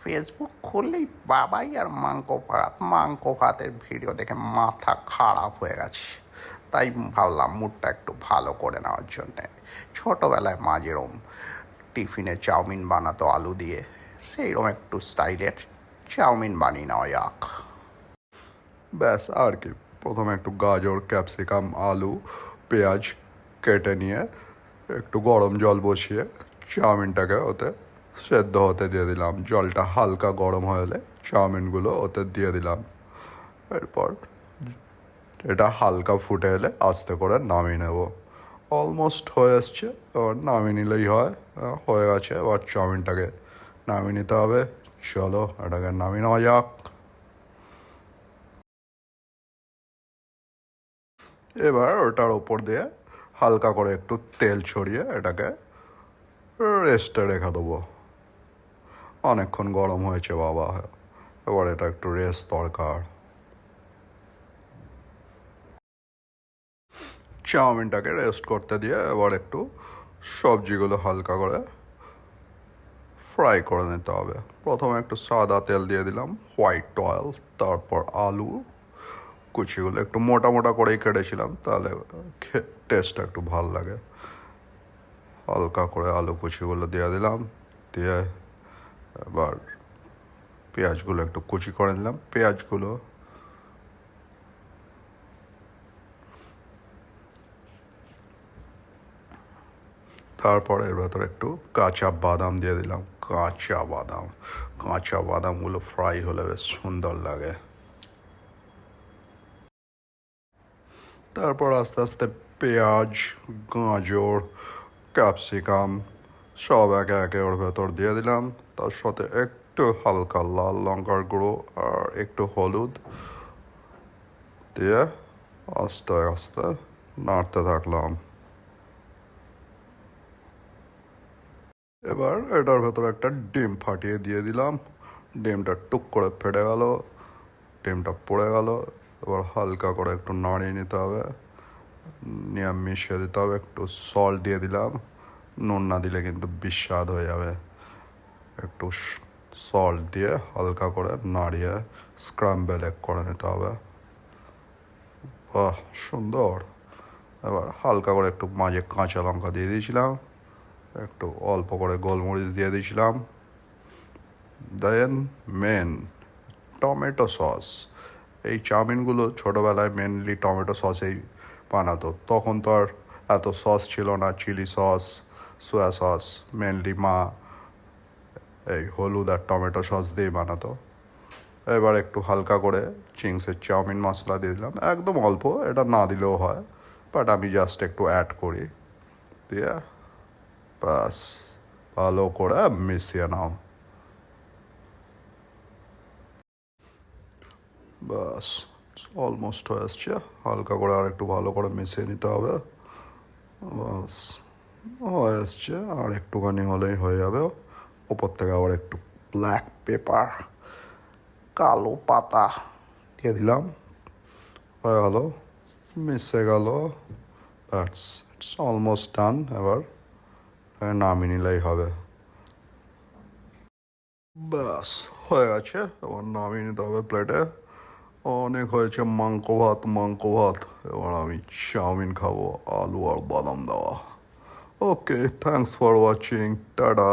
Facebook খুললেই বাবাই আর মাংকো ভাতের ভিডিও দেখে মাথা খারাপ হয়ে গেছে। তাই ভাবলাম মুডটা একটু ভালো করে নেওয়ার জন্যে ছোটোবেলায় মা যেরম টিফিনে চাউমিন বানাতো আলু দিয়ে, সেইরকম একটু স্টাইলের চাউমিন বানিয়ে নেওয়া যাক। ব্যাস আর কি, প্রথমে একটু গাজর, ক্যাপসিকাম, আলু, পেঁয়াজ কেটে নিয়ে একটু গরম জল বসিয়ে চাউমিনটাকে ওতে সেদ্ধ হতে দিয়ে দিলাম। জলটা হালকা গরম হয়ে এলে চাউমিনগুলো ওতে দিয়ে দিলাম। এরপর এটা হালকা ফুটে এলে আস্তে করে নামিয়ে নেব। অলমোস্ট হয়ে এসছে, এবার নামিয়ে নিলেই হয়। হয়ে গেছে, এবার চাউমিনটাকে নামিয়ে নিতে হবে। চলো এটাকে নামিয়ে নেওয়া যাক। এবার ওটার ওপর দিয়ে হালকা করে একটু তেল ছড়িয়ে এটাকে রেস্টে রেখে দেবো। অনেকক্ষণ গরম হয়েছে বাবা, এবার এটা একটু রেস্ট দরকার। চাউমিনটাকে রেস্ট করতে দিয়ে এবার একটু সবজিগুলো হালকা করে ফ্রাই করে নিতে হবে। প্রথমে একটু সাদা তেল দিয়ে দিলাম, হোয়াইট অয়েল, তারপর আলু কুচিগুলো একটু মোটা মোটা করেই কেটেছিলাম, তাহলে টেস্টটা একটু ভালো লাগে। হালকা করে আলু কুচিগুলো দিয়ে দিলাম, দিয়ে এবার পেঁয়াজগুলো একটু কুচি করে নিলাম। পেঁয়াজগুলো তারপরে এর ভেতরে একটু কাঁচা বাদাম দিয়ে দিলাম। কাঁচা বাদামগুলো ফ্রাই হলে বেশ সুন্দর লাগে। তারপর আস্তে আস্তে পেঁয়াজ, গাজর, ক্যাপসিকাম সব একে একে ওর ভেতর দিয়ে দিলাম। তার সাথে একটু হালকা লাল লঙ্কার গুঁড়ো আর একটু হলুদ দিয়ে আস্তে আস্তে নাড়তে থাকলাম। এবার এটার ভেতরে একটা ডিম ফাটিয়ে দিয়ে দিলাম। ডিমটা টুক করে ফেটে গেল, ডিমটা পড়ে গেল। এবার হালকা করে একটু নাড়িয়ে নিতে হবে, নিয়ে মিশিয়ে দিতে হবে। একটু সল্ট দিয়ে দিলাম, নুন না দিলে কিন্তু বিস্বাদ হয়ে যাবে। একটু সল্ট দিয়ে হালকা করে নাড়িয়ে স্ক্রাম্বেল এগ করে নিতে হবে। বাহ, সুন্দর। এবার হালকা করে একটু মাঝে কাঁচা লঙ্কা দিয়ে দিয়েছিলাম, একটু অল্প করে গোলমরিচ দিয়ে দিয়েছিলাম। দেন মেন টমেটো সস। এই চাউমিনগুলো ছোটোবেলায় মেনলি টমেটো সসেই বানাতো। তখন তো আর এত সস ছিল না, chilli sauce, soya sauce. Mainly মা এই হলুদ আর টমেটো সস দিয়েই বানাতো। এবার একটু হালকা করে চিংসের চাউমিন মশলা দিয়ে দিলাম, একদম অল্প, এটা না দিলেও হয়, বাট আমি জাস্ট একটু অ্যাড করি। দিয়ে ব্যাস ভালো করে মিশিয়ে নাও। ব্যাস অলমোস্ট হয়ে আসছে, হালকা করে আর একটু ভালো করে মিশিয়ে নিতে হবে। ব্যাস হয়ে আসছে, আর একটুখানি হলেই হয়ে যাবে। ওপর থেকে আবার একটু ব্ল্যাক পেপার, কালো পাতা দিয়ে দিলাম। হয়ে গেল, মিশে গেল। That's it's almost done. এবার নামিয়ে নিলেই হবে। ব্যাস হয়ে গেছে, এবার নামিয়ে নিতে হবে প্লেটে। অনেক হয়েছে মাংকো ভাত। এবার আমি চাউমিন খাবো, আলু আর বাদাম দেওয়া। ওকে, থ্যাংকস ফর ওয়াচিং, টাটা।